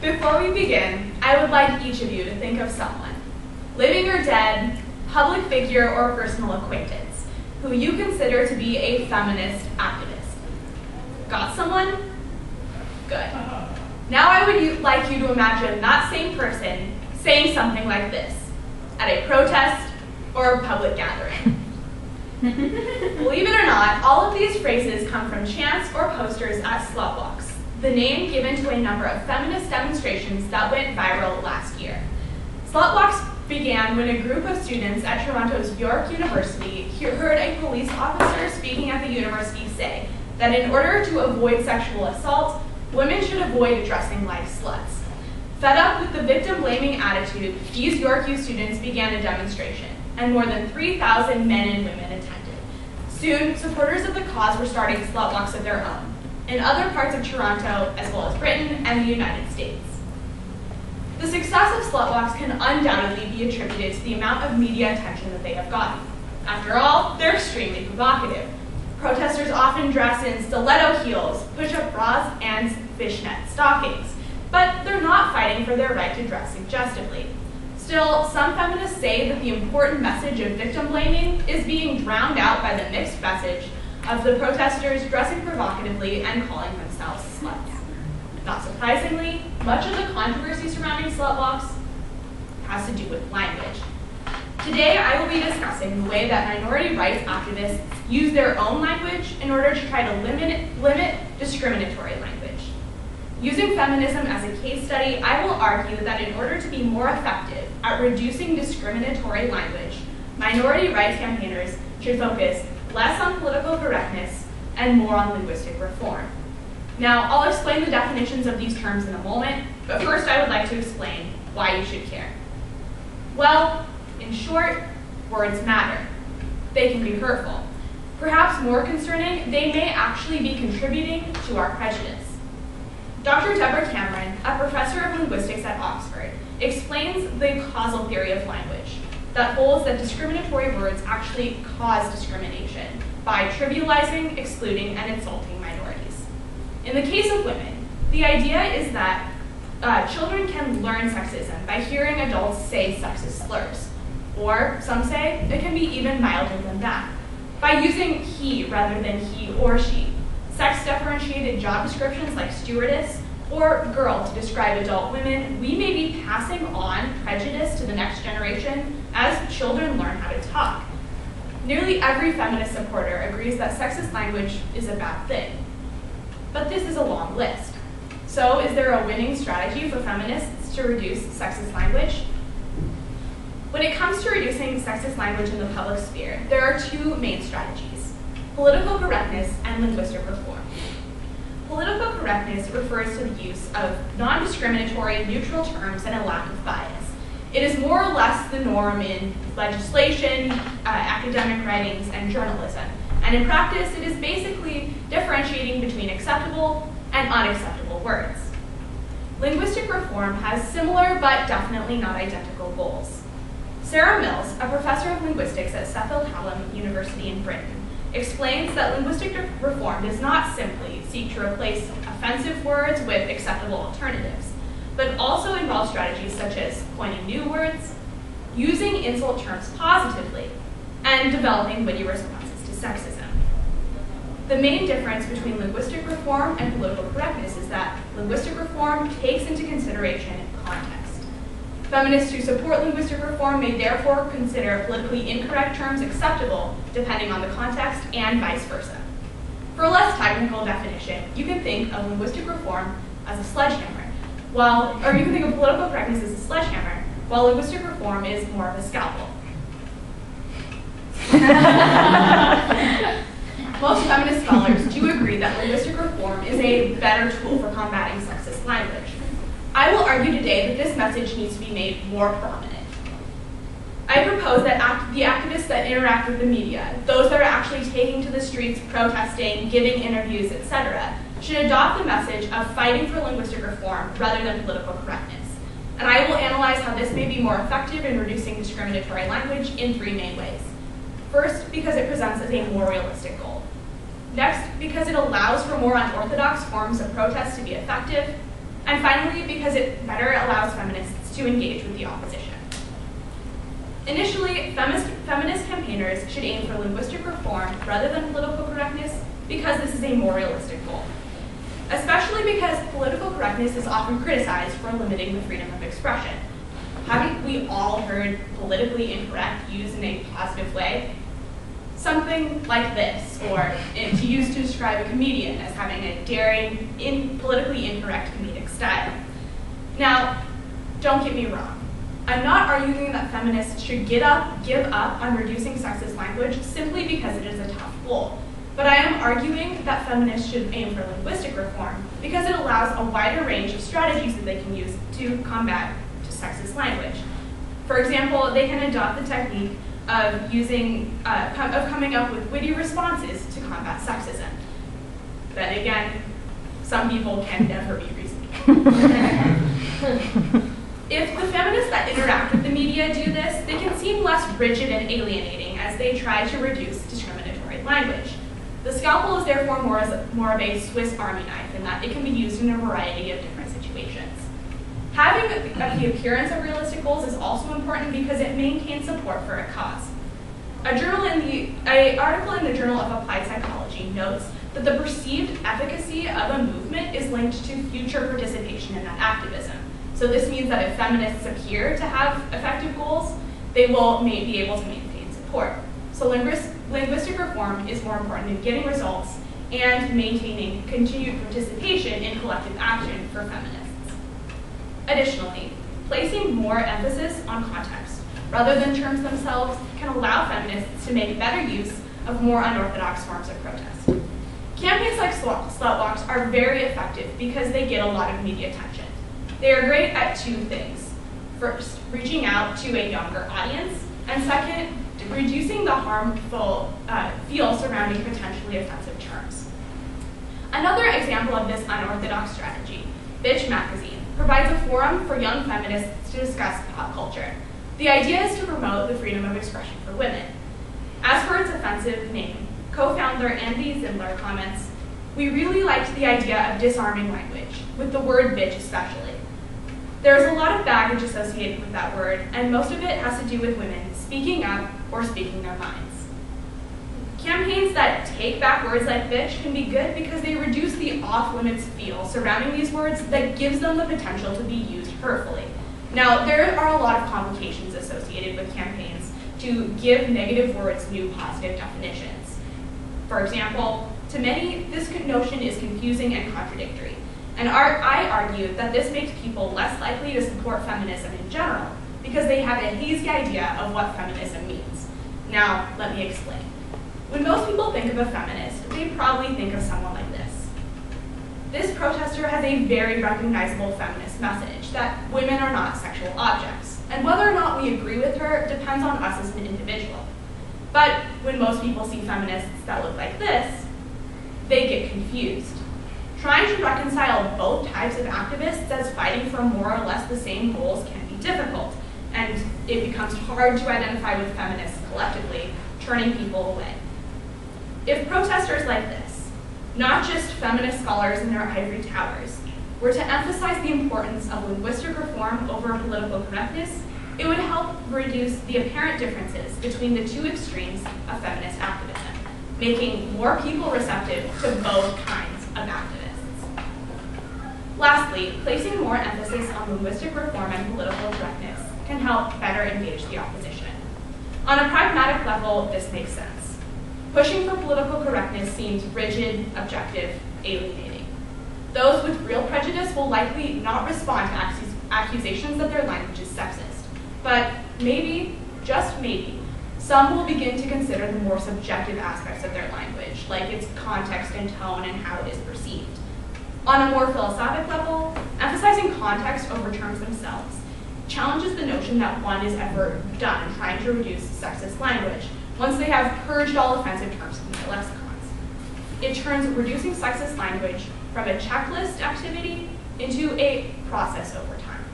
Before we begin, I would like each of you to think of someone, living or dead, public figure or personal acquaintance, who you consider to be a feminist activist. Got someone? Good. Now I would like you to imagine that same person saying something like this at a protest or a public gathering. Believe it or not, all of these phrases come from chants or posters at slut walks, the name given to a number of feminist demonstrations that went viral last year. Slut walks began when a group of students at Toronto's York University heard a police officer speaking at the university say that in order to avoid sexual assault, women should avoid dressing like sluts. Fed up with the victim-blaming attitude, these York U students began a demonstration, and more than 3,000 men and women attended. Soon, supporters of the cause were starting slut walks of their own, in other parts of Toronto, as well as Britain and the United States. The success of slut walks can undoubtedly be attributed to the amount of media attention that they have gotten. After all, they're extremely provocative. Protesters often dress in stiletto heels, push-up bras, and fishnet stockings, but they're not fighting for their right to dress suggestively. Still, some feminists say that the important message of victim blaming is being drowned out by the mixed message of the protesters dressing provocatively and calling themselves sluts. Not surprisingly, much of the controversy surrounding slut walks has to do with language. Today, I will be discussing the way that minority rights activists use their own language in order to try to limit discriminatory language. Using feminism as a case study, I will argue that in order to be more effective at reducing discriminatory language, minority rights campaigners should focus less on political correctness and more on linguistic reform. Now, I'll explain the definitions of these terms in a moment, but first I would like to explain why you should care. Well, in short, words matter. They can be hurtful. Perhaps more concerning, they may actually be contributing to our prejudice. Dr. Deborah Cameron, a professor of linguistics at Oxford, explains the causal theory of language that holds that discriminatory words actually cause discrimination by trivializing, excluding, and insulting minorities. In the case of women, the idea is that children can learn sexism by hearing adults say sexist slurs, or some say it can be even milder than that, by using he rather than he or she. Sex-differentiated job descriptions like stewardess or girl to describe adult women, we may be passing on prejudice to the next generation as children learn how to talk. Nearly every feminist supporter agrees that sexist language is a bad thing. But this is a long list. So is there a winning strategy for feminists to reduce sexist language? When it comes to reducing sexist language in the public sphere, there are two main strategies: political correctness and linguistic reform. Political correctness refers to the use of non-discriminatory, neutral terms and a lack of bias. It is more or less the norm in legislation, academic writings, and journalism. And in practice, it is basically differentiating between acceptable and unacceptable words. Linguistic reform has similar but definitely not identical goals. Sarah Mills, a professor of linguistics at Sheffield Hallam University in Britain, explains that linguistic reform does not simply seek to replace offensive words with acceptable alternatives, but also involves strategies such as coining new words, using insult terms positively, and developing witty responses to sexism. The main difference between linguistic reform and political correctness is that linguistic reform takes into consideration context. Feminists who support linguistic reform may therefore consider politically incorrect terms acceptable depending on the context and vice versa. For a less technical definition, you can think of linguistic reform as a sledgehammer, or you can think of political correctness as a sledgehammer, while linguistic reform is more of a scalpel. Most feminist scholars do agree that linguistic reform is a better tool for combating sexist language. I will argue today that this message needs to be made more prominent. I propose that the activists that interact with the media, those that are actually taking to the streets, protesting, giving interviews, etc., should adopt the message of fighting for linguistic reform rather than political correctness. And I will analyze how this may be more effective in reducing discriminatory language in three main ways. First, because it presents as a more realistic goal. Next, because it allows for more unorthodox forms of protest to be effective. And finally, because it better allows feminists to engage with the opposition. Initially, feminist campaigners should aim for linguistic reform rather than political correctness because this is a more realistic goal. Especially because political correctness is often criticized for limiting the freedom of expression. Haven't we all heard politically incorrect used in a positive way? Something like this, or to use to describe a comedian as having a daring, politically incorrect comedic style. Now, don't get me wrong. I'm not arguing that feminists should give up on reducing sexist language simply because it is a tough goal. But I am arguing that feminists should aim for linguistic reform because it allows a wider range of strategies that they can use to combat sexist language. For example, they can adopt the technique of coming up with witty responses to combat sexism. Then again, some people can never be reasonable. If the feminists that interact with the media do this, they can seem less rigid and alienating as they try to reduce discriminatory language. The scalpel is therefore more of a Swiss Army knife in that it can be used in a variety of different situations. Having the appearance of realistic goals is also important because it maintains support for a cause. An article in the Journal of Applied Psychology notes that the perceived efficacy of a movement is linked to future participation in that activism. So this means that if feminists appear to have effective goals, they will be able to maintain support. So linguistic reform is more important than getting results and maintaining continued participation in collective action for feminists. Additionally, placing more emphasis on context rather than terms themselves can allow feminists to make better use of more unorthodox forms of protest. Campaigns like slut walks are very effective because they get a lot of media attention. They are great at two things. First, reaching out to a younger audience, and second, reducing the harmful feel surrounding potentially offensive terms. Another example of this unorthodox strategy, Bitch Magazine, provides a forum for young feminists to discuss pop culture. The idea is to promote the freedom of expression for women. As for its offensive name, co-founder Andy Zindler comments, "We really liked the idea of disarming language, with the word bitch especially. There's a lot of baggage associated with that word, and most of it has to do with women speaking up or speaking their minds." Campaigns that take back words like bitch can be good because they reduce the off-limits feel surrounding these words that gives them the potential to be used hurtfully. Now, there are a lot of complications associated with campaigns to give negative words new positive definitions. For example, to many, this notion is confusing and contradictory. And I argue that this makes people less likely to support feminism in general because they have a hazy idea of what feminism means. Now, let me explain. When most people think of a feminist, they probably think of someone like this. This protester has a very recognizable feminist message that women are not sexual objects, and whether or not we agree with her depends on us as an individual. But when most people see feminists that look like this, they get confused. Trying to reconcile both types of activists as fighting for more or less the same goals can be difficult, and it becomes hard to identify with feminists collectively, turning people away. If protesters like this, not just feminist scholars in their ivory towers, were to emphasize the importance of linguistic reform over political correctness, it would help reduce the apparent differences between the two extremes of feminist activism, making more people receptive to both kinds of activists. Lastly, placing more emphasis on linguistic reform and political correctness can help better engage the opposition. On a pragmatic level, this makes sense. Pushing for political correctness seems rigid, objective, alienating. Those with real prejudice will likely not respond to accusations that their language is sexist. But maybe, just maybe, some will begin to consider the more subjective aspects of their language, like its context and tone and how it is perceived. On a more philosophic level, emphasizing context over terms themselves challenges the notion that one is ever done trying to reduce sexist language once they have purged all offensive terms from their lexicons. It turns reducing sexist language from a checklist activity into a process over time.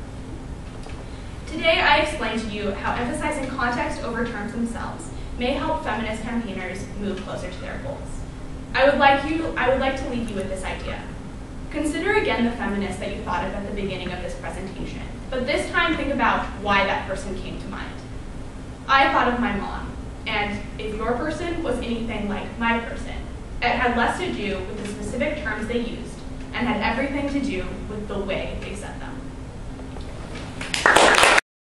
Today, I explained to you how emphasizing context over terms themselves may help feminist campaigners move closer to their goals. I would like to leave you with this idea. Consider again the feminist that you thought of at the beginning of this presentation, but this time think about why that person came to mind. I thought of my mom, and if your person was anything like my person, it had less to do with the specific terms they used and had everything to do with the way they said them.